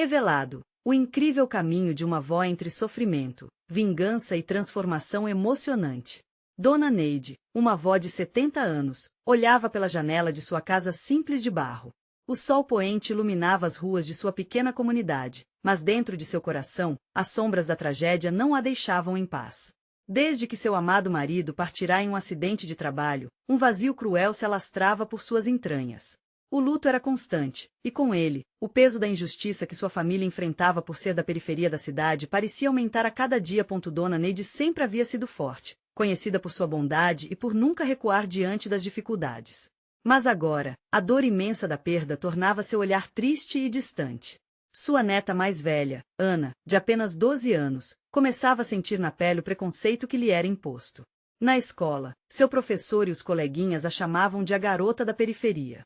Revelado, o incrível caminho de uma avó entre sofrimento, vingança e transformação emocionante. Dona Neide, uma avó de 70 anos, olhava pela janela de sua casa simples de barro. O sol poente iluminava as ruas de sua pequena comunidade, mas dentro de seu coração, as sombras da tragédia não a deixavam em paz. Desde que seu amado marido partirá em um acidente de trabalho, um vazio cruel se alastrava por suas entranhas. O luto era constante, e com ele, o peso da injustiça que sua família enfrentava por ser da periferia da cidade parecia aumentar a cada dia. Dona Neide sempre havia sido forte, conhecida por sua bondade e por nunca recuar diante das dificuldades. Mas agora, a dor imensa da perda tornava seu olhar triste e distante. Sua neta mais velha, Ana, de apenas 12 anos, começava a sentir na pele o preconceito que lhe era imposto. Na escola, seu professor e os coleguinhas a chamavam de a garota da periferia.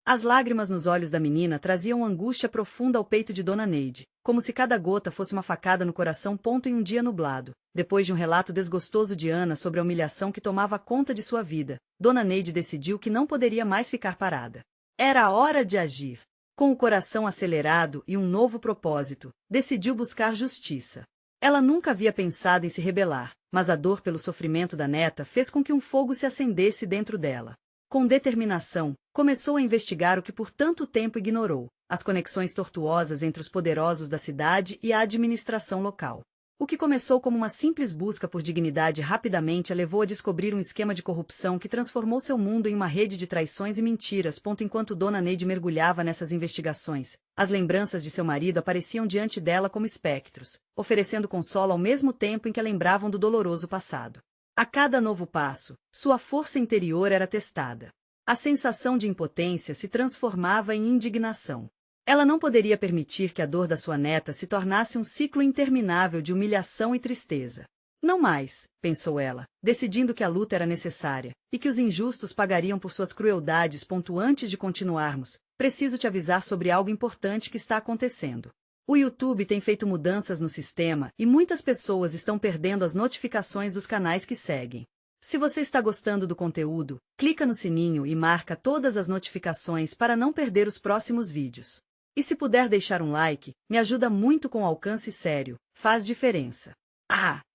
As lágrimas nos olhos da menina traziam angústia profunda ao peito de Dona Neide, como se cada gota fosse uma facada no coração. Em um dia nublado, depois de um relato desgostoso de Ana sobre a humilhação que tomava conta de sua vida, Dona Neide decidiu que não poderia mais ficar parada. Era a hora de agir. Com o coração acelerado e um novo propósito, decidiu buscar justiça. Ela nunca havia pensado em se rebelar, mas a dor pelo sofrimento da neta fez com que um fogo se acendesse dentro dela. Com determinação, começou a investigar o que por tanto tempo ignorou, as conexões tortuosas entre os poderosos da cidade e a administração local. O que começou como uma simples busca por dignidade rapidamente a levou a descobrir um esquema de corrupção que transformou seu mundo em uma rede de traições e mentiras. Enquanto Dona Neide mergulhava nessas investigações, as lembranças de seu marido apareciam diante dela como espectros, oferecendo consolo ao mesmo tempo em que a lembravam do doloroso passado. A cada novo passo, sua força interior era testada. A sensação de impotência se transformava em indignação. Ela não poderia permitir que a dor da sua neta se tornasse um ciclo interminável de humilhação e tristeza. Não mais, pensou ela, decidindo que a luta era necessária, e que os injustos pagariam por suas crueldades. Antes de continuarmos, preciso te avisar sobre algo importante que está acontecendo. O YouTube tem feito mudanças no sistema e muitas pessoas estão perdendo as notificações dos canais que seguem. Se você está gostando do conteúdo, clica no sininho e marca todas as notificações para não perder os próximos vídeos. E se puder deixar um like, me ajuda muito com alcance sério, faz diferença.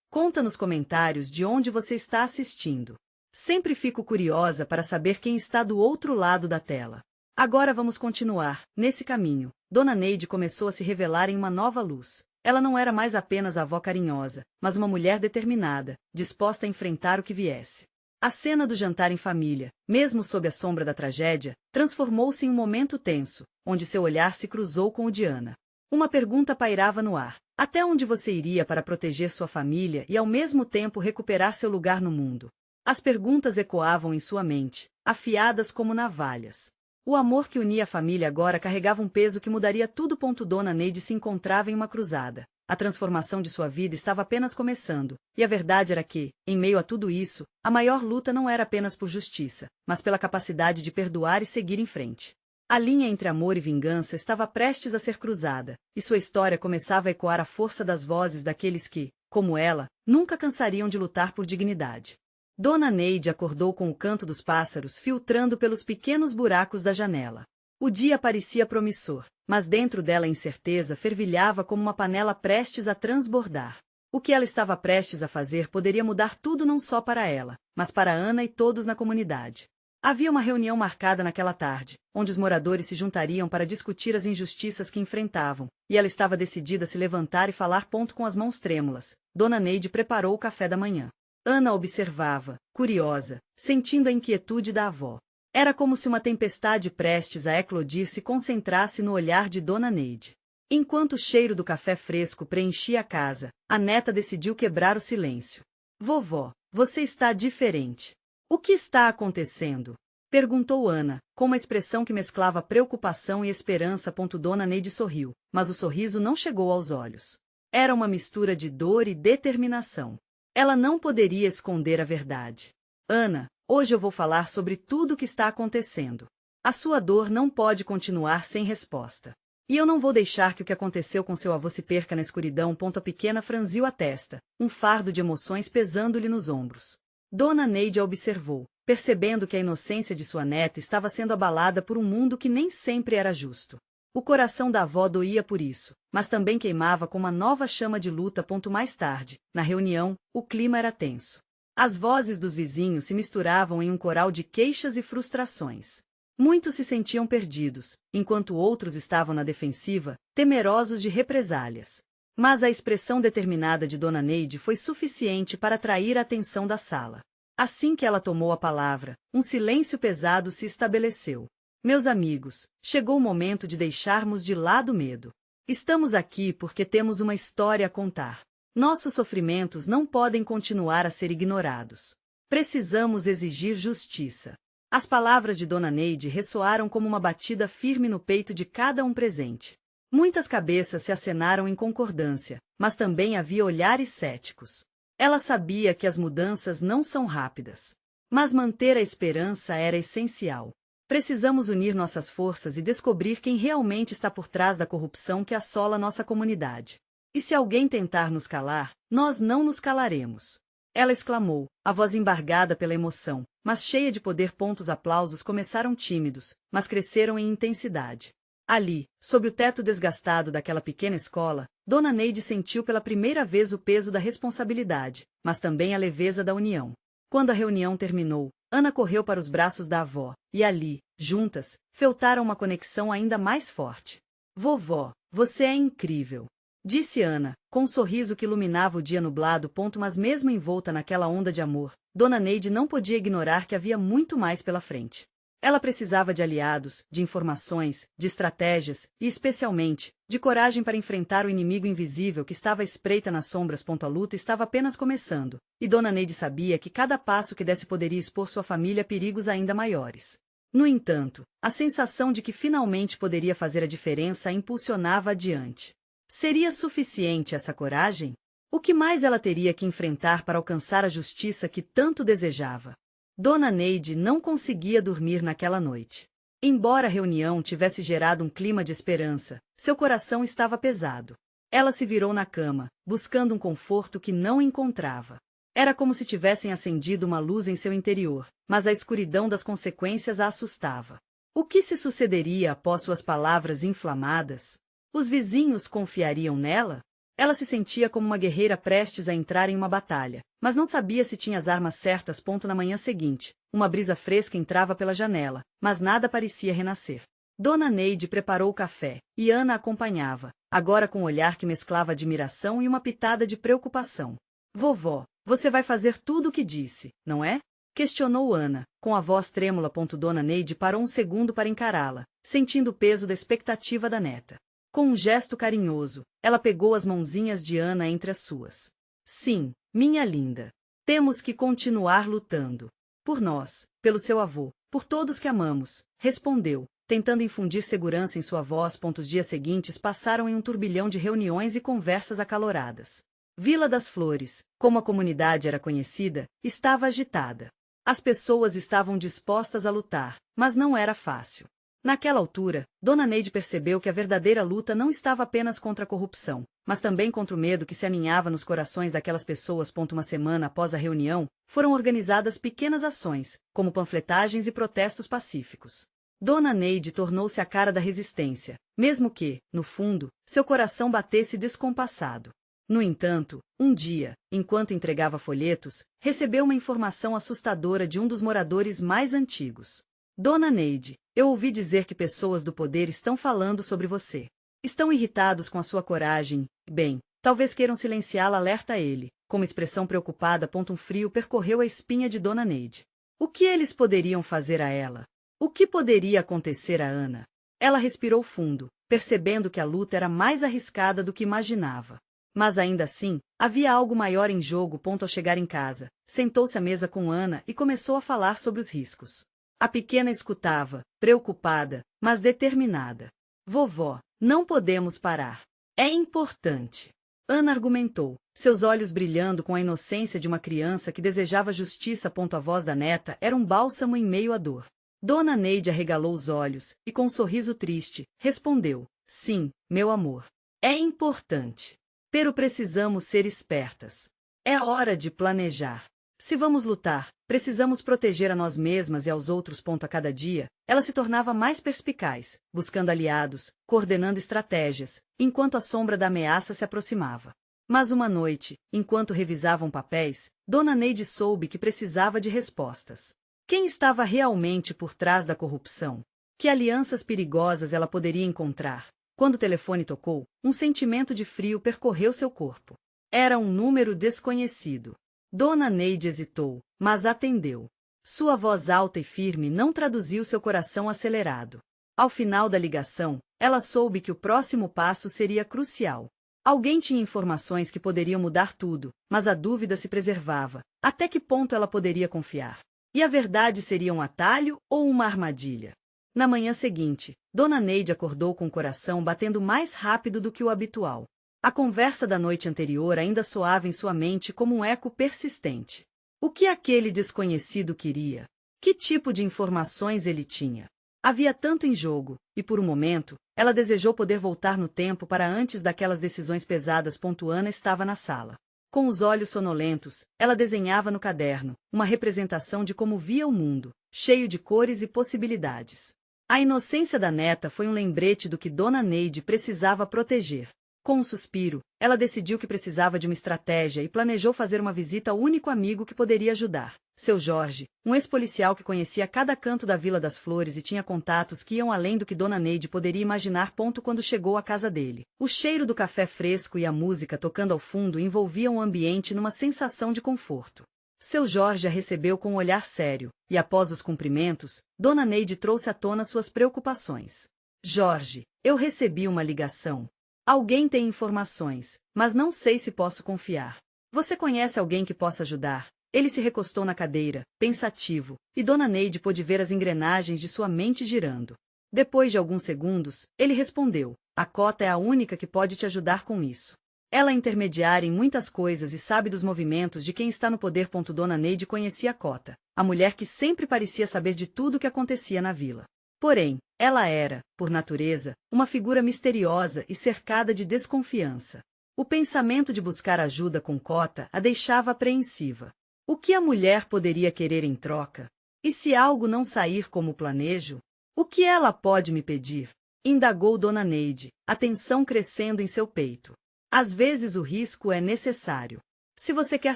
Conta nos comentários de onde você está assistindo. Sempre fico curiosa para saber quem está do outro lado da tela. Agora vamos continuar, nesse caminho. Dona Neide começou a se revelar em uma nova luz. Ela não era mais apenas a avó carinhosa, mas uma mulher determinada, disposta a enfrentar o que viesse. A cena do jantar em família, mesmo sob a sombra da tragédia, transformou-se em um momento tenso, onde seu olhar se cruzou com o de Ana. Uma pergunta pairava no ar. Até onde você iria para proteger sua família e ao mesmo tempo recuperar seu lugar no mundo? As perguntas ecoavam em sua mente, afiadas como navalhas. O amor que unia a família agora carregava um peso que mudaria tudo. Dona Neide se encontrava em uma cruzada. A transformação de sua vida estava apenas começando, e a verdade era que, em meio a tudo isso, a maior luta não era apenas por justiça, mas pela capacidade de perdoar e seguir em frente. A linha entre amor e vingança estava prestes a ser cruzada, e sua história começava a ecoar a força das vozes daqueles que, como ela, nunca cansariam de lutar por dignidade. Dona Neide acordou com o canto dos pássaros filtrando pelos pequenos buracos da janela. O dia parecia promissor, mas dentro dela a incerteza fervilhava como uma panela prestes a transbordar. O que ela estava prestes a fazer poderia mudar tudo não só para ela, mas para Ana e todos na comunidade. Havia uma reunião marcada naquela tarde, onde os moradores se juntariam para discutir as injustiças que enfrentavam, e ela estava decidida a se levantar e falar. Com as mãos trêmulas, Dona Neide preparou o café da manhã. Ana observava, curiosa, sentindo a inquietude da avó. Era como se uma tempestade prestes a eclodir se concentrasse no olhar de Dona Neide. Enquanto o cheiro do café fresco preenchia a casa, a neta decidiu quebrar o silêncio. Vovó, você está diferente. O que está acontecendo? Perguntou Ana, com uma expressão que mesclava preocupação e esperança. Dona Neide sorriu, mas o sorriso não chegou aos olhos. Era uma mistura de dor e determinação. Ela não poderia esconder a verdade. Ana, hoje eu vou falar sobre tudo o que está acontecendo. A sua dor não pode continuar sem resposta. E eu não vou deixar que o que aconteceu com seu avô se perca na escuridão. A pequena franziu a testa, um fardo de emoções pesando-lhe nos ombros. Dona Neide a observou, percebendo que a inocência de sua neta estava sendo abalada por um mundo que nem sempre era justo. O coração da avó doía por isso, mas também queimava com uma nova chama de luta. Mais tarde, na reunião, o clima era tenso. As vozes dos vizinhos se misturavam em um coral de queixas e frustrações. Muitos se sentiam perdidos, enquanto outros estavam na defensiva, temerosos de represálias. Mas a expressão determinada de Dona Neide foi suficiente para atrair a atenção da sala. Assim que ela tomou a palavra, um silêncio pesado se estabeleceu. Meus amigos, chegou o momento de deixarmos de lado o medo. Estamos aqui porque temos uma história a contar. Nossos sofrimentos não podem continuar a ser ignorados. Precisamos exigir justiça. As palavras de Dona Neide ressoaram como uma batida firme no peito de cada um presente. Muitas cabeças se acenaram em concordância, mas também havia olhares céticos. Ela sabia que as mudanças não são rápidas. Mas manter a esperança era essencial. Precisamos unir nossas forças e descobrir quem realmente está por trás da corrupção que assola nossa comunidade. E se alguém tentar nos calar, nós não nos calaremos. Ela exclamou, a voz embargada pela emoção, mas cheia de poder. Os aplausos começaram tímidos, mas cresceram em intensidade. Ali, sob o teto desgastado daquela pequena escola, Dona Neide sentiu pela primeira vez o peso da responsabilidade, mas também a leveza da união. Quando a reunião terminou, Ana correu para os braços da avó, e ali, juntas, feltaram uma conexão ainda mais forte. Vovó, você é incrível, disse Ana, com um sorriso que iluminava o dia nublado. Mas mesmo envolta naquela onda de amor, Dona Neide não podia ignorar que havia muito mais pela frente. Ela precisava de aliados, de informações, de estratégias e, especialmente, de coragem para enfrentar o inimigo invisível que estava à espreita nas sombras. A luta estava apenas começando, e Dona Neide sabia que cada passo que desse poderia expor sua família a perigos ainda maiores. No entanto, a sensação de que finalmente poderia fazer a diferença a impulsionava adiante. Seria suficiente essa coragem? O que mais ela teria que enfrentar para alcançar a justiça que tanto desejava? Dona Neide não conseguia dormir naquela noite. Embora a reunião tivesse gerado um clima de esperança, seu coração estava pesado. Ela se virou na cama, buscando um conforto que não encontrava. Era como se tivessem acendido uma luz em seu interior, mas a escuridão das consequências a assustava. O que se sucederia após suas palavras inflamadas? Os vizinhos confiariam nela? Ela se sentia como uma guerreira prestes a entrar em uma batalha, mas não sabia se tinha as armas certas. Na manhã seguinte, uma brisa fresca entrava pela janela, mas nada parecia renascer. Dona Neide preparou o café, e Ana a acompanhava, agora com um olhar que mesclava admiração e uma pitada de preocupação. Vovó, você vai fazer tudo o que disse, não é? Questionou Ana, com a voz trêmula. Dona Neide parou um segundo para encará-la, sentindo o peso da expectativa da neta. Com um gesto carinhoso, ela pegou as mãozinhas de Ana entre as suas. Sim, minha linda. Temos que continuar lutando. Por nós, pelo seu avô, por todos que amamos, respondeu, tentando infundir segurança em sua voz. Os dias seguintes passaram em um turbilhão de reuniões e conversas acaloradas. Vila das Flores, como a comunidade era conhecida, estava agitada. As pessoas estavam dispostas a lutar, mas não era fácil. Naquela altura, Dona Neide percebeu que a verdadeira luta não estava apenas contra a corrupção, mas também contra o medo que se aninhava nos corações daquelas pessoas. Uma semana após a reunião, foram organizadas pequenas ações, como panfletagens e protestos pacíficos. Dona Neide tornou-se a cara da resistência, mesmo que, no fundo, seu coração batesse descompassado. No entanto, um dia, enquanto entregava folhetos, recebeu uma informação assustadora de um dos moradores mais antigos. Dona Neide, eu ouvi dizer que pessoas do poder estão falando sobre você. Estão irritados com a sua coragem, bem, talvez queiram silenciá-la. Alerta ele, com uma expressão preocupada. Um frio percorreu a espinha de Dona Neide. O que eles poderiam fazer a ela? O que poderia acontecer a Ana? Ela respirou fundo, percebendo que a luta era mais arriscada do que imaginava. Mas ainda assim, havia algo maior em jogo. Ao chegar em casa, sentou-se à mesa com Ana e começou a falar sobre os riscos. A pequena escutava, preocupada, mas determinada. Vovó, não podemos parar. É importante. Ana argumentou, seus olhos brilhando com a inocência de uma criança que desejava justiça. A voz da neta era um bálsamo em meio à dor. Dona Neide arregalou os olhos e, com um sorriso triste, respondeu, sim, meu amor. É importante. Pero precisamos ser espertas. É hora de planejar. Se vamos lutar, precisamos proteger a nós mesmas e aos outros. A cada dia, ela se tornava mais perspicaz, buscando aliados, coordenando estratégias, enquanto a sombra da ameaça se aproximava. Mas uma noite, enquanto revisavam papéis, Dona Neide soube que precisava de respostas. Quem estava realmente por trás da corrupção? Que alianças perigosas ela poderia encontrar? Quando o telefone tocou, um sentimento de frio percorreu seu corpo. Era um número desconhecido. Dona Neide hesitou, mas atendeu. Sua voz alta e firme não traduziu seu coração acelerado. Ao final da ligação, ela soube que o próximo passo seria crucial. Alguém tinha informações que poderiam mudar tudo, mas a dúvida se preservava. Até que ponto ela poderia confiar? E a verdade seria um atalho ou uma armadilha? Na manhã seguinte, Dona Neide acordou com o coração batendo mais rápido do que o habitual. A conversa da noite anterior ainda soava em sua mente como um eco persistente. O que aquele desconhecido queria? Que tipo de informações ele tinha? Havia tanto em jogo, e por um momento, ela desejou poder voltar no tempo para antes daquelas decisões pesadas. Ana estava na sala. Com os olhos sonolentos, ela desenhava no caderno, uma representação de como via o mundo, cheio de cores e possibilidades. A inocência da neta foi um lembrete do que Dona Neide precisava proteger. Com um suspiro, ela decidiu que precisava de uma estratégia e planejou fazer uma visita ao único amigo que poderia ajudar, seu Jorge, um ex-policial que conhecia cada canto da Vila das Flores e tinha contatos que iam além do que Dona Neide poderia imaginar. Quando chegou à casa dele, o cheiro do café fresco e a música tocando ao fundo envolviam o ambiente numa sensação de conforto. Seu Jorge a recebeu com um olhar sério, e após os cumprimentos, Dona Neide trouxe à tona suas preocupações. Jorge, eu recebi uma ligação. Alguém tem informações, mas não sei se posso confiar. Você conhece alguém que possa ajudar? Ele se recostou na cadeira, pensativo, e Dona Neide pôde ver as engrenagens de sua mente girando. Depois de alguns segundos, ele respondeu: a Cota é a única que pode te ajudar com isso. Ela é intermediária em muitas coisas e sabe dos movimentos de quem está no poder. Dona Neide conhecia a Cota, a mulher que sempre parecia saber de tudo o que acontecia na vila. Porém, ela era, por natureza, uma figura misteriosa e cercada de desconfiança. O pensamento de buscar ajuda com Cota a deixava apreensiva. O que a mulher poderia querer em troca? E se algo não sair como planejo? O que ela pode me pedir? Indagou Dona Neide, a tensão crescendo em seu peito. Às vezes o risco é necessário. Se você quer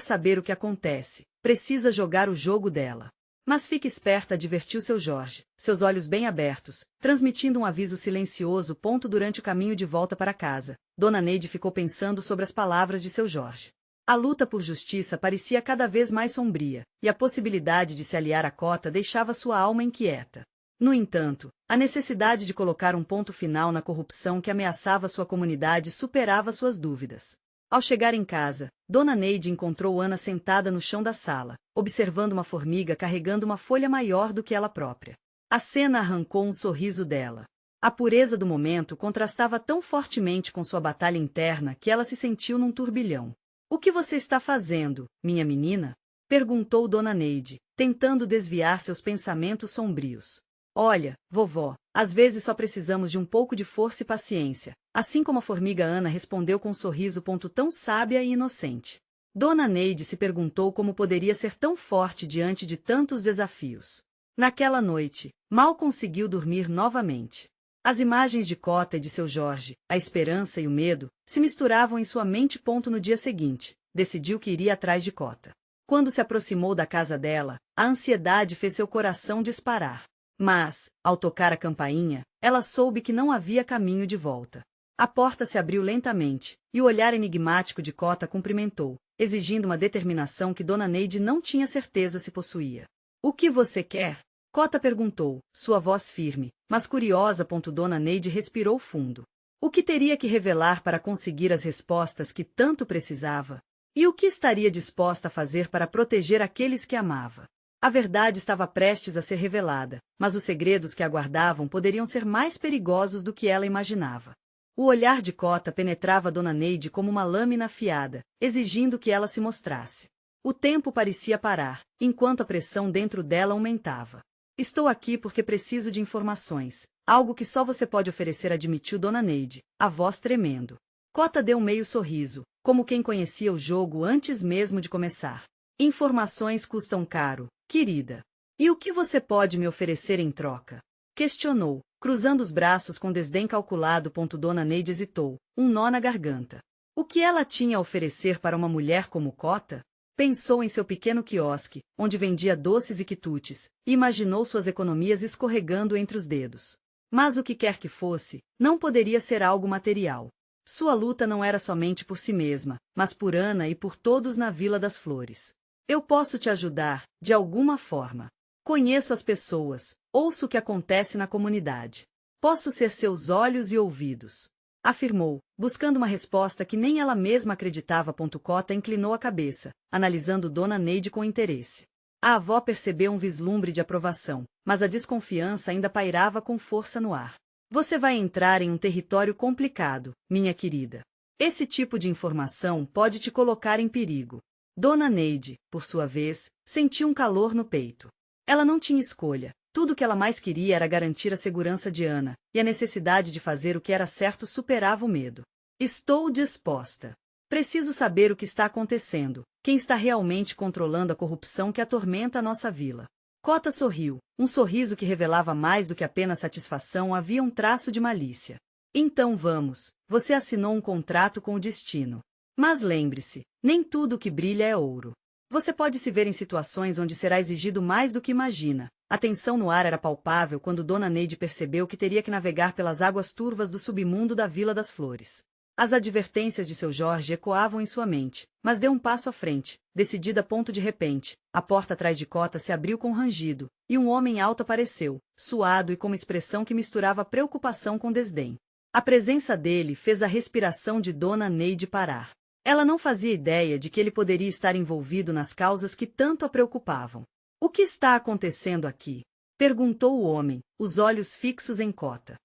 saber o que acontece, precisa jogar o jogo dela. Mas fique esperta, advertiu seu Jorge, seus olhos bem abertos, transmitindo um aviso silencioso. Durante o caminho de volta para casa, Dona Neide ficou pensando sobre as palavras de seu Jorge. A luta por justiça parecia cada vez mais sombria, e a possibilidade de se aliar à Cota deixava sua alma inquieta. No entanto, a necessidade de colocar um ponto final na corrupção que ameaçava sua comunidade superava suas dúvidas. Ao chegar em casa, Dona Neide encontrou Ana sentada no chão da sala, observando uma formiga carregando uma folha maior do que ela própria. A cena arrancou um sorriso dela. A pureza do momento contrastava tão fortemente com sua batalha interna que ela se sentiu num turbilhão. O que você está fazendo, minha menina? Perguntou Dona Neide, tentando desviar seus pensamentos sombrios. Olha, vovó, às vezes só precisamos de um pouco de força e paciência, assim como a formiga. Ana respondeu com um sorriso tão sábia e inocente. Dona Neide se perguntou como poderia ser tão forte diante de tantos desafios. Naquela noite, mal conseguiu dormir novamente. As imagens de Cota e de seu Jorge, a esperança e o medo, se misturavam em sua mente. No dia seguinte, decidiu que iria atrás de Cota. Quando se aproximou da casa dela, a ansiedade fez seu coração disparar. Mas, ao tocar a campainha, ela soube que não havia caminho de volta. A porta se abriu lentamente, e o olhar enigmático de Cota cumprimentou, exigindo uma determinação que Dona Neide não tinha certeza se possuía. O que você quer? Cota perguntou, sua voz firme, mas curiosa. Dona Neide respirou fundo. O que teria que revelar para conseguir as respostas que tanto precisava? E o que estaria disposta a fazer para proteger aqueles que amava? A verdade estava prestes a ser revelada, mas os segredos que aguardavam poderiam ser mais perigosos do que ela imaginava. O olhar de Cota penetrava Dona Neide como uma lâmina afiada, exigindo que ela se mostrasse. O tempo parecia parar, enquanto a pressão dentro dela aumentava. Estou aqui porque preciso de informações, algo que só você pode oferecer, admitiu Dona Neide, a voz tremendo. Cota deu um meio sorriso, como quem conhecia o jogo antes mesmo de começar. Informações custam caro, querida. E o que você pode me oferecer em troca? Questionou, cruzando os braços com desdém calculado. Dona Neide hesitou, um nó na garganta. O que ela tinha a oferecer para uma mulher como Cota? Pensou em seu pequeno quiosque, onde vendia doces e quitutes, e imaginou suas economias escorregando entre os dedos. Mas o que quer que fosse, não poderia ser algo material. Sua luta não era somente por si mesma, mas por Ana e por todos na Vila das Flores. Eu posso te ajudar, de alguma forma. Conheço as pessoas, ouço o que acontece na comunidade. Posso ser seus olhos e ouvidos. Afirmou, buscando uma resposta que nem ela mesma acreditava. Cota inclinou a cabeça, analisando Dona Neide com interesse. A avó percebeu um vislumbre de aprovação, mas a desconfiança ainda pairava com força no ar. Você vai entrar em um território complicado, minha querida. Esse tipo de informação pode te colocar em perigo. Dona Neide, por sua vez, sentiu um calor no peito. Ela não tinha escolha. Tudo o que ela mais queria era garantir a segurança de Ana, e a necessidade de fazer o que era certo superava o medo. Estou disposta. Preciso saber o que está acontecendo, quem está realmente controlando a corrupção que atormenta a nossa vila. Cota sorriu, um sorriso que revelava mais do que apenas satisfação. Havia um traço de malícia. Então vamos, você assinou um contrato com o destino. Mas lembre-se, nem tudo que brilha é ouro. Você pode se ver em situações onde será exigido mais do que imagina. A tensão no ar era palpável quando Dona Neide percebeu que teria que navegar pelas águas turvas do submundo da Vila das Flores. As advertências de seu Jorge ecoavam em sua mente, mas deu um passo à frente, decidida. De repente, a porta atrás de Cota se abriu com um rangido, e um homem alto apareceu, suado e com uma expressão que misturava preocupação com desdém. A presença dele fez a respiração de Dona Neide parar. Ela não fazia ideia de que ele poderia estar envolvido nas causas que tanto a preocupavam. O que está acontecendo aqui? Perguntou o homem, os olhos fixos em Cota.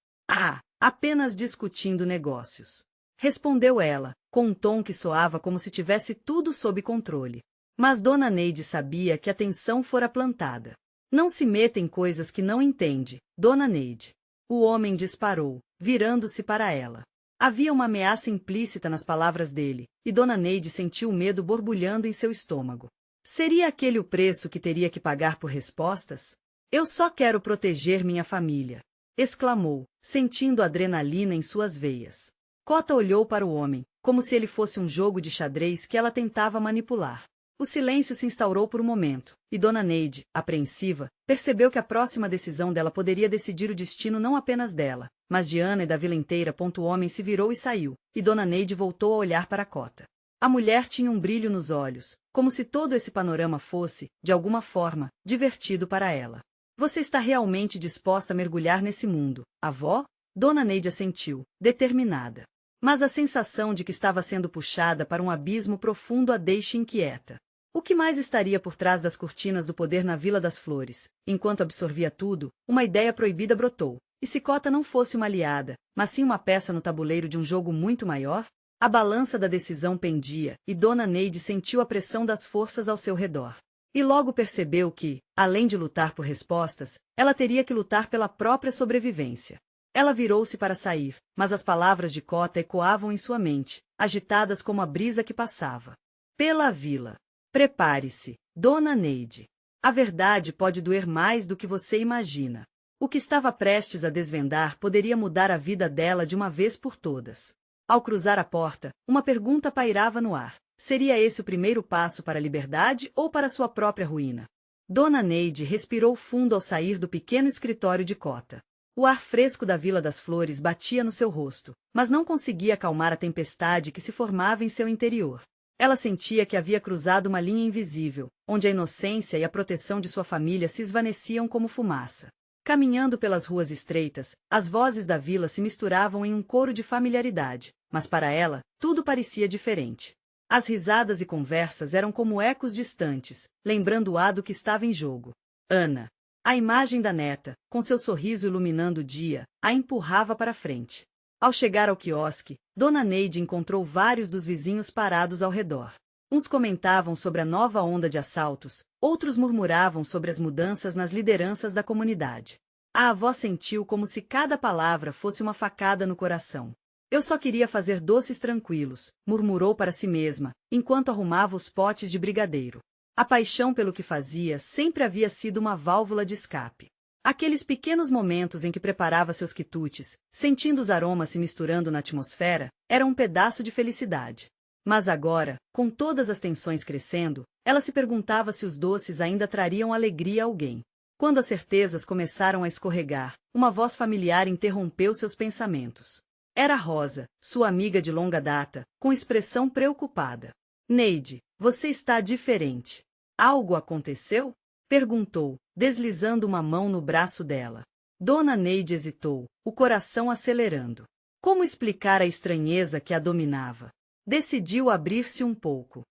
Apenas discutindo negócios. Respondeu ela, com um tom que soava como se tivesse tudo sob controle. Mas Dona Neide sabia que a tensão fora plantada. Não se meta em coisas que não entende, Dona Neide. O homem disparou, virando-se para ela. Havia uma ameaça implícita nas palavras dele, e Dona Neide sentiu o medo borbulhando em seu estômago. Seria aquele o preço que teria que pagar por respostas? Eu só quero proteger minha família, exclamou, sentindo adrenalina em suas veias. Cota olhou para o homem, como se ele fosse um jogo de xadrez que ela tentava manipular. O silêncio se instaurou por um momento, e Dona Neide, apreensiva, percebeu que a próxima decisão dela poderia decidir o destino não apenas dela, mas de Ana e da vila inteira. O homem se virou e saiu, e Dona Neide voltou a olhar para Cota. A mulher tinha um brilho nos olhos, como se todo esse panorama fosse, de alguma forma, divertido para ela. Você está realmente disposta a mergulhar nesse mundo, avó? Dona Neide assentiu, determinada. Mas a sensação de que estava sendo puxada para um abismo profundo a deixa inquieta. O que mais estaria por trás das cortinas do poder na Vila das Flores? Enquanto absorvia tudo, uma ideia proibida brotou. E se Cota não fosse uma aliada, mas sim uma peça no tabuleiro de um jogo muito maior? A balança da decisão pendia, e Dona Neide sentiu a pressão das forças ao seu redor. E logo percebeu que, além de lutar por respostas, ela teria que lutar pela própria sobrevivência. Ela virou-se para sair, mas as palavras de Cota ecoavam em sua mente, agitadas como a brisa que passava. Pela vila. Prepare-se, Dona Neide. A verdade pode doer mais do que você imagina. O que estava prestes a desvendar poderia mudar a vida dela de uma vez por todas. Ao cruzar a porta, uma pergunta pairava no ar. Seria esse o primeiro passo para a liberdade ou para sua própria ruína? Dona Neide respirou fundo ao sair do pequeno escritório de Cota. O ar fresco da Vila das Flores batia no seu rosto, mas não conseguia acalmar a tempestade que se formava em seu interior. Ela sentia que havia cruzado uma linha invisível, onde a inocência e a proteção de sua família se esvaneciam como fumaça. Caminhando pelas ruas estreitas, as vozes da vila se misturavam em um coro de familiaridade, mas para ela, tudo parecia diferente. As risadas e conversas eram como ecos distantes, lembrando o ado que estava em jogo. Ana. A imagem da neta, com seu sorriso iluminando o dia, a empurrava para frente. Ao chegar ao quiosque, Dona Neide encontrou vários dos vizinhos parados ao redor. Uns comentavam sobre a nova onda de assaltos, outros murmuravam sobre as mudanças nas lideranças da comunidade. A avó sentiu como se cada palavra fosse uma facada no coração. Eu só queria fazer doces tranquilos, murmurou para si mesma, enquanto arrumava os potes de brigadeiro. A paixão pelo que fazia sempre havia sido uma válvula de escape. Aqueles pequenos momentos em que preparava seus quitutes, sentindo os aromas se misturando na atmosfera, eram um pedaço de felicidade. Mas agora, com todas as tensões crescendo, ela se perguntava se os doces ainda trariam alegria a alguém. Quando as certezas começaram a escorregar, uma voz familiar interrompeu seus pensamentos. Era Rosa, sua amiga de longa data, com expressão preocupada. Neide, você está diferente. Algo aconteceu? Perguntou, deslizando uma mão no braço dela. Dona Neide hesitou, o coração acelerando. Como explicar a estranheza que a dominava? Decidiu abrir-se um pouco.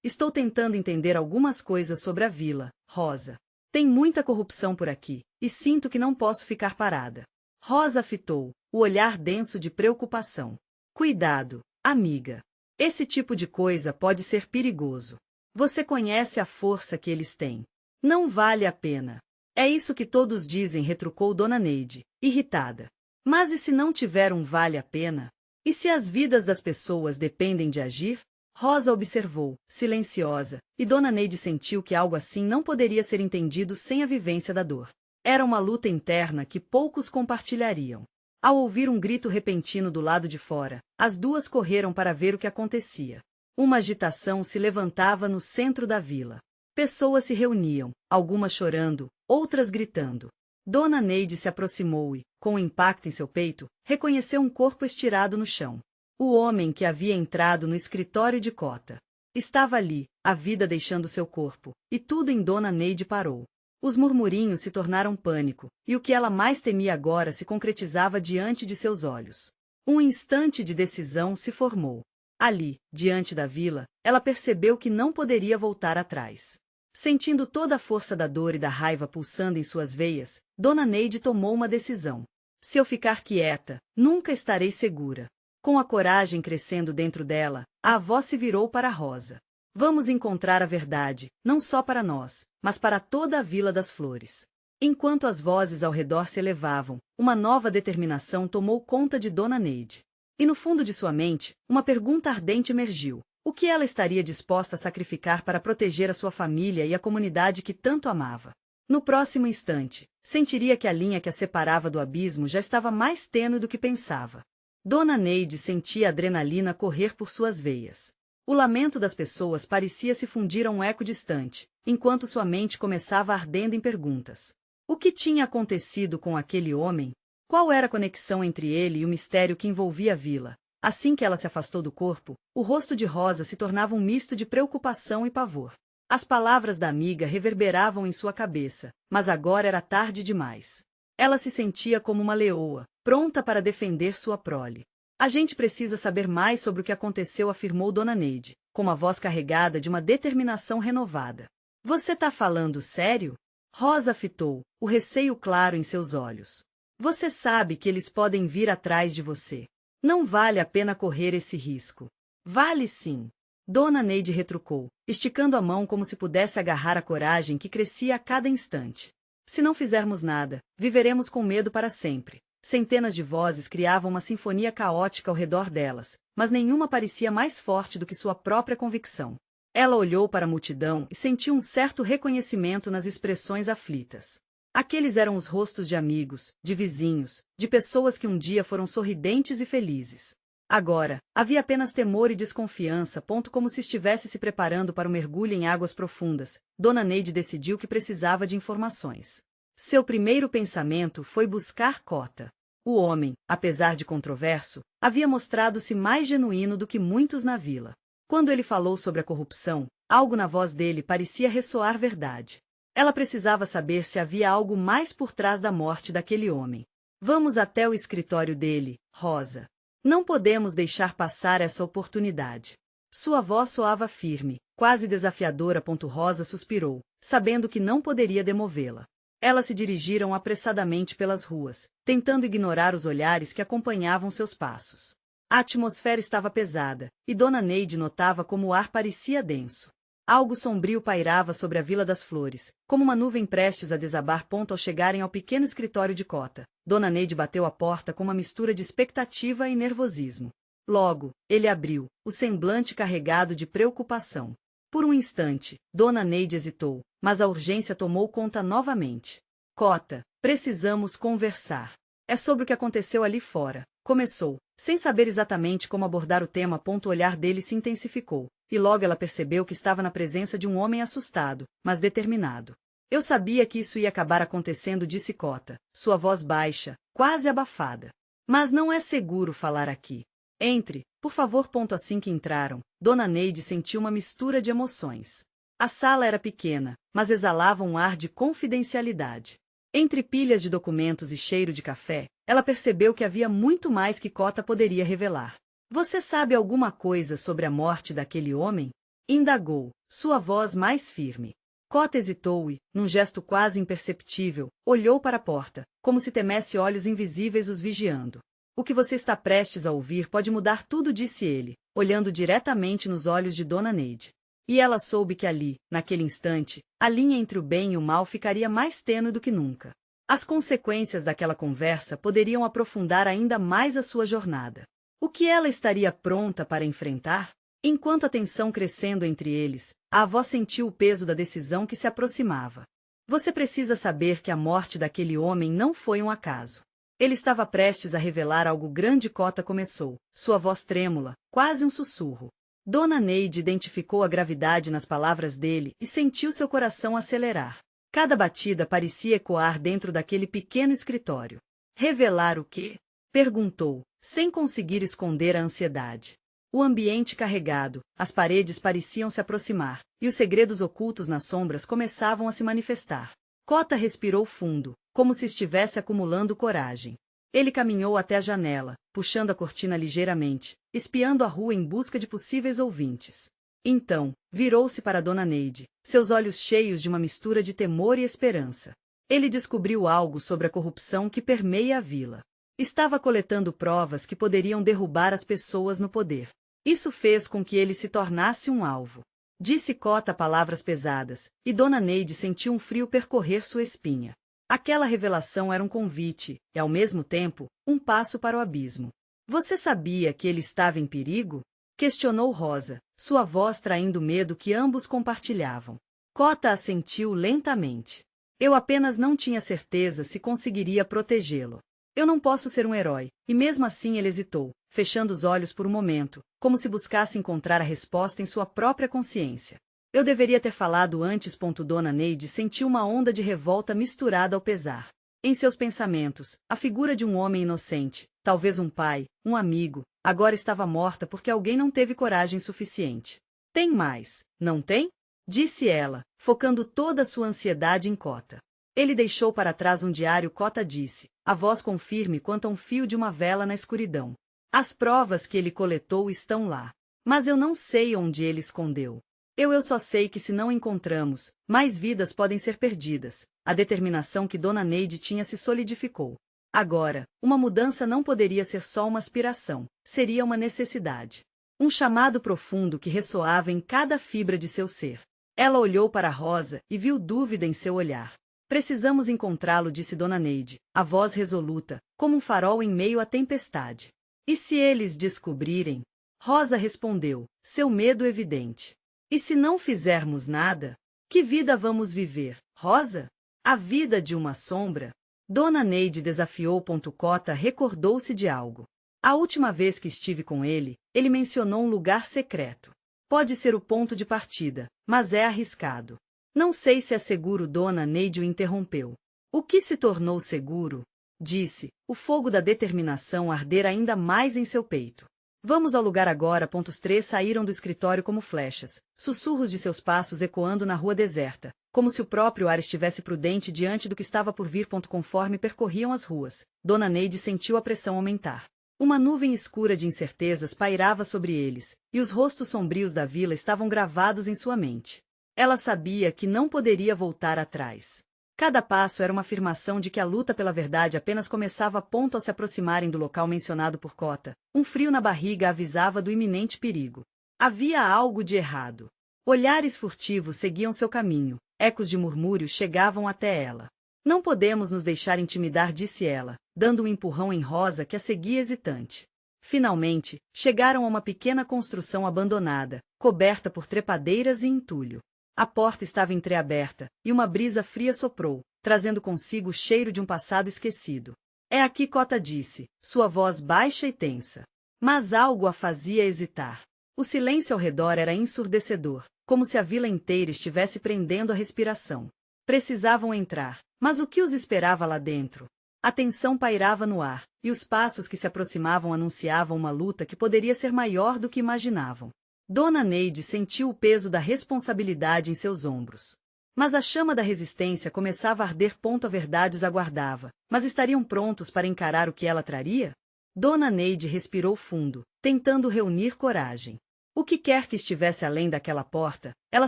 Estou tentando entender algumas coisas sobre a vila, Rosa. Tem muita corrupção por aqui, e sinto que não posso ficar parada. Rosa fitou, o olhar denso de preocupação. Cuidado, amiga. Esse tipo de coisa pode ser perigoso. Você conhece a força que eles têm. Não vale a pena. É isso que todos dizem, retrucou Dona Neide, irritada. Mas e se não tiver um vale a pena? E se as vidas das pessoas dependem de agir? Rosa observou, silenciosa, e Dona Neide sentiu que algo assim não poderia ser entendido sem a vivência da dor. Era uma luta interna que poucos compartilhariam. Ao ouvir um grito repentino do lado de fora, as duas correram para ver o que acontecia. Uma agitação se levantava no centro da vila. Pessoas se reuniam, algumas chorando, outras gritando. Dona Neide se aproximou e, com um impacto em seu peito, reconheceu um corpo estirado no chão. O homem que havia entrado no escritório de Cota. Estava ali, a vida deixando seu corpo, e tudo em Dona Neide parou. Os murmurinhos se tornaram pânico, e o que ela mais temia agora se concretizava diante de seus olhos. Um instante de decisão se formou. Ali, diante da vila, ela percebeu que não poderia voltar atrás. Sentindo toda a força da dor e da raiva pulsando em suas veias, Dona Neide tomou uma decisão. Se eu ficar quieta, nunca estarei segura. Com a coragem crescendo dentro dela, a avó se virou para Rosa. Vamos encontrar a verdade, não só para nós, mas para toda a Vila das Flores. Enquanto as vozes ao redor se elevavam, uma nova determinação tomou conta de Dona Neide. E no fundo de sua mente, uma pergunta ardente emergiu. O que ela estaria disposta a sacrificar para proteger a sua família e a comunidade que tanto amava? No próximo instante, sentiria que a linha que a separava do abismo já estava mais tênue do que pensava. Dona Neide sentia a adrenalina correr por suas veias. O lamento das pessoas parecia se fundir a um eco distante, enquanto sua mente começava ardendo em perguntas. O que tinha acontecido com aquele homem? Qual era a conexão entre ele e o mistério que envolvia a vila? Assim que ela se afastou do corpo, o rosto de Rosa se tornava um misto de preocupação e pavor. As palavras da amiga reverberavam em sua cabeça, mas agora era tarde demais. Ela se sentia como uma leoa, pronta para defender sua prole. A gente precisa saber mais sobre o que aconteceu, afirmou Dona Neide, com uma voz carregada de uma determinação renovada. Você tá falando sério? Rosa fitou, o receio claro em seus olhos. Você sabe que eles podem vir atrás de você. Não vale a pena correr esse risco. Vale sim. Dona Neide retrucou, esticando a mão como se pudesse agarrar a coragem que crescia a cada instante. Se não fizermos nada, viveremos com medo para sempre. Centenas de vozes criavam uma sinfonia caótica ao redor delas, mas nenhuma parecia mais forte do que sua própria convicção. Ela olhou para a multidão e sentiu um certo reconhecimento nas expressões aflitas. Aqueles eram os rostos de amigos, de vizinhos, de pessoas que um dia foram sorridentes e felizes. Agora, havia apenas temor e desconfiança, como se estivesse se preparando para um mergulho em águas profundas. Dona Neide decidiu que precisava de informações. Seu primeiro pensamento foi buscar Cota. O homem, apesar de controverso, havia mostrado-se mais genuíno do que muitos na vila. Quando ele falou sobre a corrupção, algo na voz dele parecia ressoar verdade. Ela precisava saber se havia algo mais por trás da morte daquele homem. Vamos até o escritório dele, Rosa. Não podemos deixar passar essa oportunidade. Sua voz soava firme, quase desafiadora. Rosa suspirou, sabendo que não poderia demovê-la. Elas se dirigiram apressadamente pelas ruas, tentando ignorar os olhares que acompanhavam seus passos. A atmosfera estava pesada, e Dona Neide notava como o ar parecia denso. Algo sombrio pairava sobre a Vila das Flores, como uma nuvem prestes a desabar. Ao chegarem ao pequeno escritório de Cota, Dona Neide bateu a porta com uma mistura de expectativa e nervosismo. Logo, ele abriu, o semblante carregado de preocupação. Por um instante, Dona Neide hesitou, mas a urgência tomou conta novamente. Cota, precisamos conversar. É sobre o que aconteceu ali fora. Começou, sem saber exatamente como abordar o tema. O olhar dele se intensificou, e logo ela percebeu que estava na presença de um homem assustado, mas determinado. Eu sabia que isso ia acabar acontecendo, disse Cota, sua voz baixa, quase abafada. Mas não é seguro falar aqui. Entre, por favor. Assim que entraram, Dona Neide sentiu uma mistura de emoções. A sala era pequena, mas exalava um ar de confidencialidade. Entre pilhas de documentos e cheiro de café, ela percebeu que havia muito mais que Cota poderia revelar. Você sabe alguma coisa sobre a morte daquele homem? Indagou, sua voz mais firme. Cota hesitou e, num gesto quase imperceptível, olhou para a porta, como se temesse olhos invisíveis os vigiando. O que você está prestes a ouvir pode mudar tudo, disse ele, olhando diretamente nos olhos de Dona Neide. E ela soube que ali, naquele instante, a linha entre o bem e o mal ficaria mais tênue do que nunca. As consequências daquela conversa poderiam aprofundar ainda mais a sua jornada. O que ela estaria pronta para enfrentar? Enquanto a tensão crescendo entre eles, a avó sentiu o peso da decisão que se aproximava. Você precisa saber que a morte daquele homem não foi um acaso. Ele estava prestes a revelar algo grande. Cota começou, sua voz trêmula, quase um sussurro. Dona Neide identificou a gravidade nas palavras dele e sentiu seu coração acelerar. Cada batida parecia ecoar dentro daquele pequeno escritório. Revelar o quê? Perguntou, sem conseguir esconder a ansiedade. O ambiente carregado, as paredes pareciam se aproximar, e os segredos ocultos nas sombras começavam a se manifestar. Cota respirou fundo, como se estivesse acumulando coragem. Ele caminhou até a janela, puxando a cortina ligeiramente, espiando a rua em busca de possíveis ouvintes. Então, virou-se para Dona Neide, seus olhos cheios de uma mistura de temor e esperança. Ele descobriu algo sobre a corrupção que permeia a vila. Estava coletando provas que poderiam derrubar as pessoas no poder. Isso fez com que ele se tornasse um alvo. Disse Cota palavras pesadas, e Dona Neide sentiu um frio percorrer sua espinha. Aquela revelação era um convite, e ao mesmo tempo, um passo para o abismo. Você sabia que ele estava em perigo? Questionou Rosa, sua voz traindo o medo que ambos compartilhavam. Cota assentiu lentamente. Eu apenas não tinha certeza se conseguiria protegê-lo. Eu não posso ser um herói, e mesmo assim ele hesitou, fechando os olhos por um momento, como se buscasse encontrar a resposta em sua própria consciência. Eu deveria ter falado antes. Dona Neide sentiu uma onda de revolta misturada ao pesar. Em seus pensamentos, a figura de um homem inocente, talvez um pai, um amigo, agora estava morta porque alguém não teve coragem suficiente. Tem mais, não tem? Disse ela, focando toda a sua ansiedade em Cota. Ele deixou para trás um diário. Cota disse, a voz com firme quanto a um fio de uma vela na escuridão. As provas que ele coletou estão lá. Mas eu não sei onde ele escondeu. Eu só sei que se não encontramos, mais vidas podem ser perdidas. A determinação que Dona Neide tinha se solidificou. Agora, uma mudança não poderia ser só uma aspiração, seria uma necessidade. Um chamado profundo que ressoava em cada fibra de seu ser. Ela olhou para Rosa e viu dúvida em seu olhar. Precisamos encontrá-lo, disse Dona Neide, a voz resoluta, como um farol em meio à tempestade. E se eles descobrirem? Rosa respondeu, seu medo evidente. E se não fizermos nada? Que vida vamos viver, Rosa? A vida de uma sombra? Dona Neide desafiou. Cota recordou-se de algo. A última vez que estive com ele mencionou um lugar secreto. Pode ser o ponto de partida, mas é arriscado. Não sei se é seguro. Dona Neide o interrompeu. O que se tornou seguro? Disse, o fogo da determinação arder ainda mais em seu peito. Vamos ao lugar agora. Os três saíram do escritório como flechas, sussurros de seus passos ecoando na rua deserta, como se o próprio ar estivesse prudente diante do que estava por vir. Conforme percorriam as ruas, Dona Neide sentiu a pressão aumentar. Uma nuvem escura de incertezas pairava sobre eles, e os rostos sombrios da vila estavam gravados em sua mente. Ela sabia que não poderia voltar atrás. Cada passo era uma afirmação de que a luta pela verdade apenas começava. Ao se aproximarem do local mencionado por Cota, um frio na barriga avisava do iminente perigo. Havia algo de errado. Olhares furtivos seguiam seu caminho, ecos de murmúrios chegavam até ela. Não podemos nos deixar intimidar, disse ela, dando um empurrão em Rosa que a seguia hesitante. Finalmente, chegaram a uma pequena construção abandonada, coberta por trepadeiras e entulho. A porta estava entreaberta, e uma brisa fria soprou, trazendo consigo o cheiro de um passado esquecido. É aqui, Cota disse, sua voz baixa e tensa. Mas algo a fazia hesitar. O silêncio ao redor era ensurdecedor, como se a vila inteira estivesse prendendo a respiração. Precisavam entrar, mas o que os esperava lá dentro? A tensão pairava no ar, e os passos que se aproximavam anunciavam uma luta que poderia ser maior do que imaginavam. Dona Neide sentiu o peso da responsabilidade em seus ombros. Mas a chama da resistência começava a arder. A verdade os aguardava, mas estariam prontos para encarar o que ela traria? Dona Neide respirou fundo, tentando reunir coragem. O que quer que estivesse além daquela porta, ela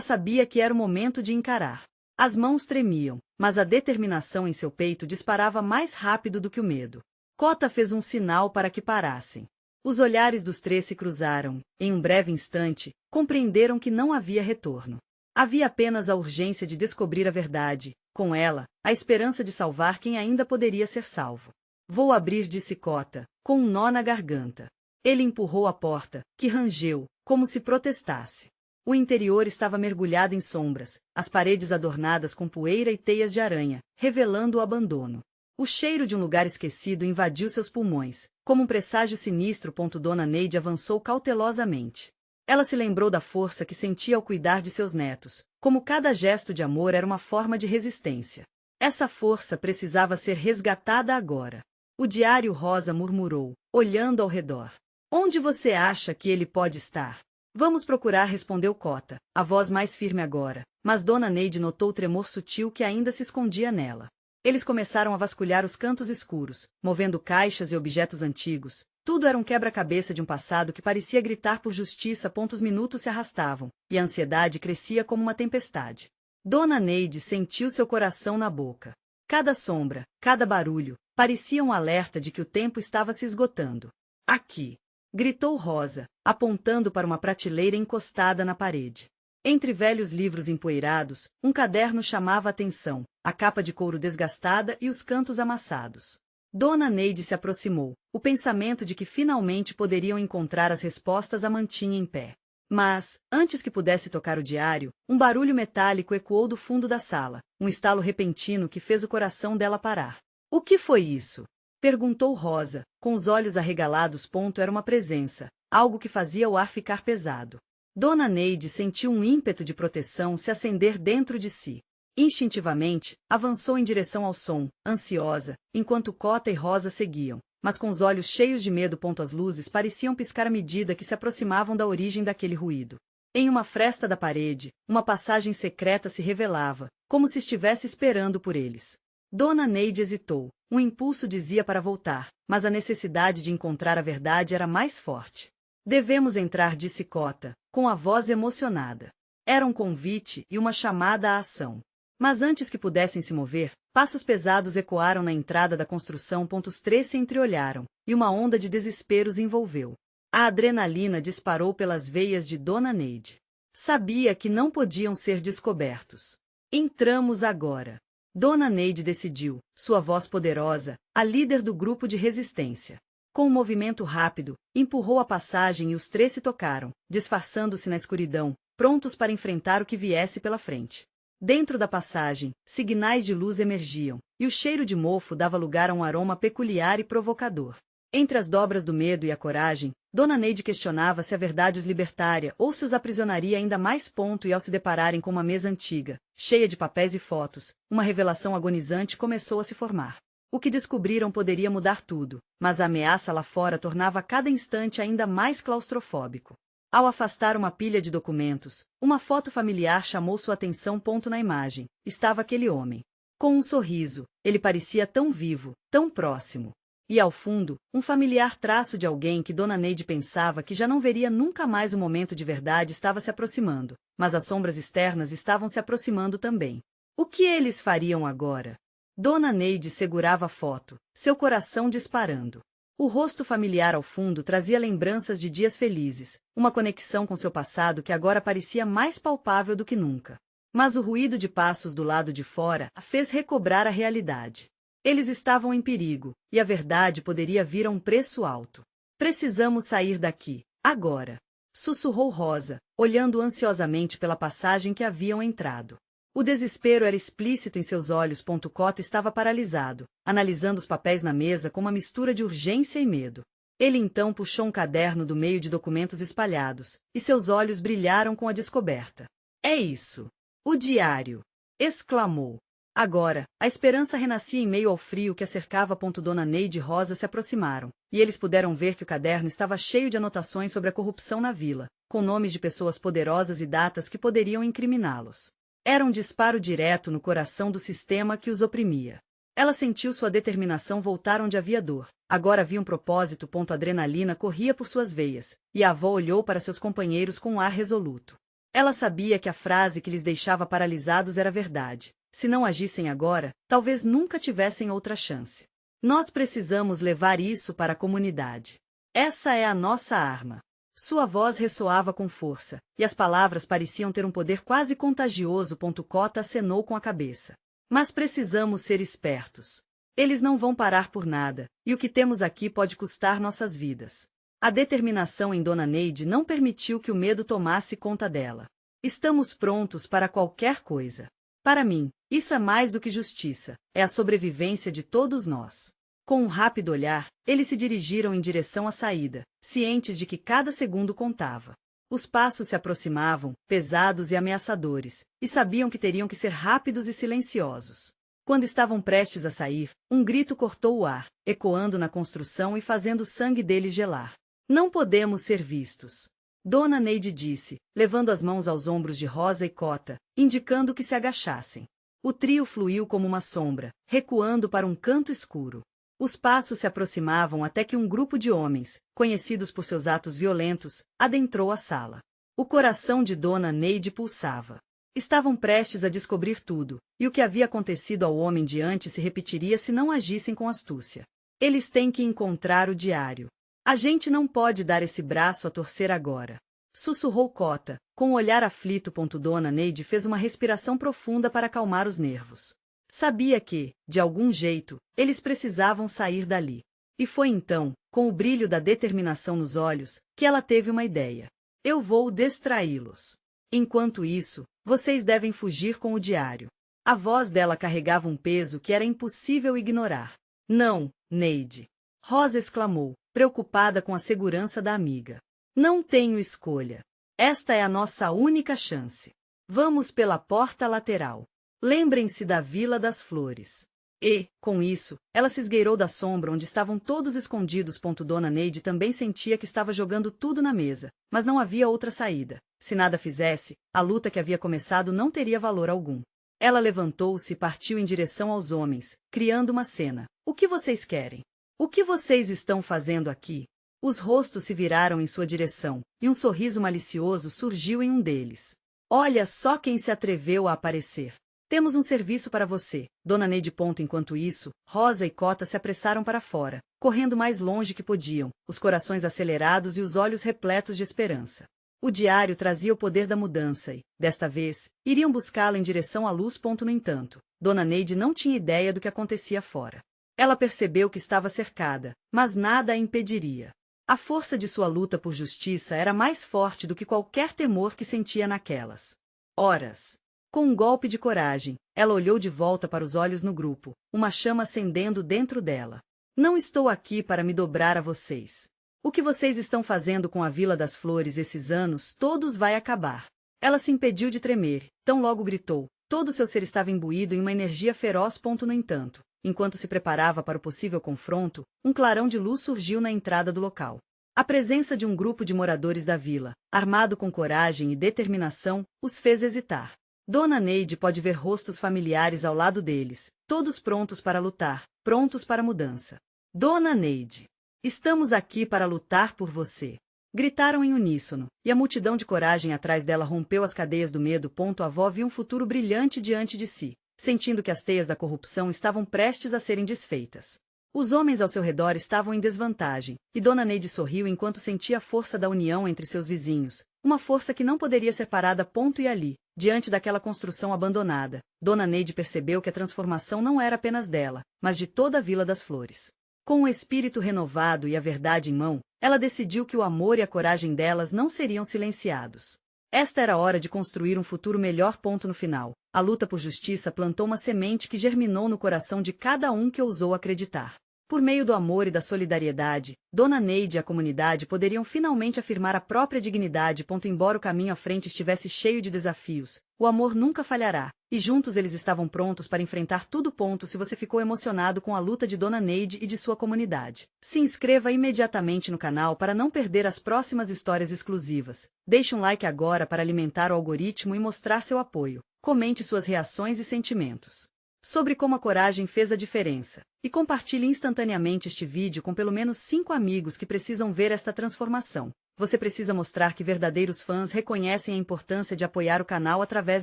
sabia que era o momento de encarar. As mãos tremiam, mas a determinação em seu peito disparava mais rápido do que o medo. Cota fez um sinal para que parassem. Os olhares dos três se cruzaram, em um breve instante, compreenderam que não havia retorno. Havia apenas a urgência de descobrir a verdade, com ela, a esperança de salvar quem ainda poderia ser salvo. Vou abrir, disse Cota, com um nó na garganta. Ele empurrou a porta, que rangeu, como se protestasse. O interior estava mergulhado em sombras, as paredes adornadas com poeira e teias de aranha, revelando o abandono. O cheiro de um lugar esquecido invadiu seus pulmões, como um presságio sinistro. Dona Neide avançou cautelosamente. Ela se lembrou da força que sentia ao cuidar de seus netos, como cada gesto de amor era uma forma de resistência. Essa força precisava ser resgatada agora. O diário rosa murmurou, olhando ao redor. Onde você acha que ele pode estar? Vamos procurar, respondeu Cota, a voz mais firme agora, mas Dona Neide notou o tremor sutil que ainda se escondia nela. Eles começaram a vasculhar os cantos escuros, movendo caixas e objetos antigos. Tudo era um quebra-cabeça de um passado que parecia gritar por justiça. Os minutos se arrastavam, e a ansiedade crescia como uma tempestade. Dona Neide sentiu seu coração na boca. Cada sombra, cada barulho, parecia um alerta de que o tempo estava se esgotando. Aqui! Gritou Rosa, apontando para uma prateleira encostada na parede. Entre velhos livros empoeirados, um caderno chamava a atenção, a capa de couro desgastada e os cantos amassados. Dona Neide se aproximou, o pensamento de que finalmente poderiam encontrar as respostas a mantinha em pé. Mas, antes que pudesse tocar o diário, um barulho metálico ecoou do fundo da sala, um estalo repentino que fez o coração dela parar. O que foi isso? Perguntou Rosa, com os olhos arregalados. Era uma presença, algo que fazia o ar ficar pesado. Dona Neide sentiu um ímpeto de proteção se acender dentro de si. Instintivamente, avançou em direção ao som, ansiosa, enquanto Cota e Rosa seguiam, mas com os olhos cheios de medo. As luzes pareciam piscar à medida que se aproximavam da origem daquele ruído. Em uma fresta da parede, uma passagem secreta se revelava, como se estivesse esperando por eles. Dona Neide hesitou. Um impulso dizia para voltar, mas a necessidade de encontrar a verdade era mais forte. Devemos entrar, disse Cota, com a voz emocionada. Era um convite e uma chamada à ação. Mas antes que pudessem se mover, passos pesados ecoaram na entrada da construção. Os três se entreolharam, e uma onda de desespero os envolveu. A adrenalina disparou pelas veias de Dona Neide. Sabia que não podiam ser descobertos. Entramos agora. Dona Neide decidiu, sua voz poderosa, a líder do grupo de resistência. Com um movimento rápido, empurrou a passagem e os três se tocaram, disfarçando-se na escuridão, prontos para enfrentar o que viesse pela frente. Dentro da passagem, signais de luz emergiam, e o cheiro de mofo dava lugar a um aroma peculiar e provocador. Entre as dobras do medo e a coragem, Dona Neide questionava se a verdade os libertaria ou se os aprisionaria ainda mais. E ao se depararem com uma mesa antiga, cheia de papéis e fotos, uma revelação agonizante começou a se formar. O que descobriram poderia mudar tudo, mas a ameaça lá fora tornava cada instante ainda mais claustrofóbico. Ao afastar uma pilha de documentos, uma foto familiar chamou sua atenção. Na imagem, estava aquele homem. Com um sorriso, ele parecia tão vivo, tão próximo. E ao fundo, um familiar traço de alguém que Dona Neide pensava que já não veria nunca mais. O momento de verdade estava se aproximando, mas as sombras externas estavam se aproximando também. O que eles fariam agora? Dona Neide segurava a foto, seu coração disparando. O rosto familiar ao fundo trazia lembranças de dias felizes, uma conexão com seu passado que agora parecia mais palpável do que nunca. Mas o ruído de passos do lado de fora a fez recobrar a realidade. Eles estavam em perigo, e a verdade poderia vir a um preço alto. Precisamos sair daqui, agora. Sussurrou Rosa, olhando ansiosamente pela passagem que haviam entrado. O desespero era explícito em seus olhos. Cota estava paralisado, analisando os papéis na mesa com uma mistura de urgência e medo. Ele então puxou um caderno do meio de documentos espalhados, e seus olhos brilharam com a descoberta. É isso! O diário! Exclamou. Agora, a esperança renascia em meio ao frio que a cercava. Dona Neide e Rosa se aproximaram, e eles puderam ver que o caderno estava cheio de anotações sobre a corrupção na vila, com nomes de pessoas poderosas e datas que poderiam incriminá-los. Era um disparo direto no coração do sistema que os oprimia. Ela sentiu sua determinação voltar onde havia dor. Agora havia um propósito. A adrenalina corria por suas veias, e a avó olhou para seus companheiros com um ar resoluto. Ela sabia que a frase que lhes deixava paralisados era verdade. Se não agissem agora, talvez nunca tivessem outra chance. Nós precisamos levar isso para a comunidade. Essa é a nossa arma. Sua voz ressoava com força, e as palavras pareciam ter um poder quase contagioso. Cota acenou com a cabeça. Mas precisamos ser espertos. Eles não vão parar por nada, e o que temos aqui pode custar nossas vidas. A determinação em Dona Neide não permitiu que o medo tomasse conta dela. Estamos prontos para qualquer coisa. Para mim, isso é mais do que justiça, é a sobrevivência de todos nós. Com um rápido olhar, eles se dirigiram em direção à saída, cientes de que cada segundo contava. Os passos se aproximavam, pesados e ameaçadores, e sabiam que teriam que ser rápidos e silenciosos. Quando estavam prestes a sair, um grito cortou o ar, ecoando na construção e fazendo o sangue deles gelar. Não podemos ser vistos. Dona Neide disse, levando as mãos aos ombros de Rosa e Cota, indicando que se agachassem. O trio fluiu como uma sombra, recuando para um canto escuro. Os passos se aproximavam até que um grupo de homens, conhecidos por seus atos violentos, adentrou a sala. O coração de Dona Neide pulsava. Estavam prestes a descobrir tudo, e o que havia acontecido ao homem diante se repetiria se não agissem com astúcia. Eles têm que encontrar o diário. A gente não pode dar esse braço a torcer agora. Sussurrou Cota, com um olhar aflito. Dona Neide fez uma respiração profunda para acalmar os nervos. Sabia que, de algum jeito, eles precisavam sair dali. E foi então, com o brilho da determinação nos olhos, que ela teve uma ideia. Eu vou distraí-los. Enquanto isso, vocês devem fugir com o diário. A voz dela carregava um peso que era impossível ignorar. Não, Neide. Rosa exclamou, preocupada com a segurança da amiga. Não tenho escolha. Esta é a nossa única chance. Vamos pela porta lateral. Lembrem-se da Vila das Flores. E, com isso, ela se esgueirou da sombra onde estavam todos escondidos. Dona Neide também sentia que estava jogando tudo na mesa, mas não havia outra saída. Se nada fizesse, a luta que havia começado não teria valor algum. Ela levantou-se e partiu em direção aos homens, criando uma cena. O que vocês querem? O que vocês estão fazendo aqui? Os rostos se viraram em sua direção, e um sorriso malicioso surgiu em um deles. Olha só quem se atreveu a aparecer. Temos um serviço para você, Dona Neide. Enquanto isso, Rosa e Cota se apressaram para fora, correndo mais longe que podiam, os corações acelerados e os olhos repletos de esperança. O diário trazia o poder da mudança e, desta vez, iriam buscá-lo em direção à luz. No entanto, Dona Neide não tinha ideia do que acontecia fora. Ela percebeu que estava cercada, mas nada a impediria. A força de sua luta por justiça era mais forte do que qualquer temor que sentia naquelas horas. Com um golpe de coragem, ela olhou de volta para os olhos no grupo, uma chama acendendo dentro dela. Não estou aqui para me dobrar a vocês. O que vocês estão fazendo com a Vila das Flores esses anos todos vai acabar. Ela se impediu de tremer, tão logo gritou. Todo seu ser estava imbuído em uma energia feroz. No entanto, enquanto se preparava para o possível confronto, um clarão de luz surgiu na entrada do local. A presença de um grupo de moradores da vila, armado com coragem e determinação, os fez hesitar. Dona Neide pode ver rostos familiares ao lado deles, todos prontos para lutar, prontos para a mudança. Dona Neide, estamos aqui para lutar por você. Gritaram em uníssono, e a multidão de coragem atrás dela rompeu as cadeias do medo. A avó viu um futuro brilhante diante de si, sentindo que as teias da corrupção estavam prestes a serem desfeitas. Os homens ao seu redor estavam em desvantagem, e Dona Neide sorriu enquanto sentia a força da união entre seus vizinhos, uma força que não poderia ser parada. E ali, diante daquela construção abandonada, Dona Neide percebeu que a transformação não era apenas dela, mas de toda a Vila das Flores. Com o espírito renovado e a verdade em mão, ela decidiu que o amor e a coragem delas não seriam silenciados. Esta era a hora de construir um futuro melhor. No final, a luta por justiça plantou uma semente que germinou no coração de cada um que ousou acreditar. Por meio do amor e da solidariedade, Dona Neide e a comunidade poderiam finalmente afirmar a própria dignidade. Embora o caminho à frente estivesse cheio de desafios, o amor nunca falhará, e juntos eles estavam prontos para enfrentar tudo. Se você ficou emocionado com a luta de Dona Neide e de sua comunidade, se inscreva imediatamente no canal para não perder as próximas histórias exclusivas. Deixe um like agora para alimentar o algoritmo e mostrar seu apoio. Comente suas reações e sentimentos sobre como a coragem fez a diferença. E compartilhe instantaneamente este vídeo com pelo menos 5 amigos que precisam ver esta transformação. Você precisa mostrar que verdadeiros fãs reconhecem a importância de apoiar o canal através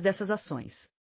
dessas ações.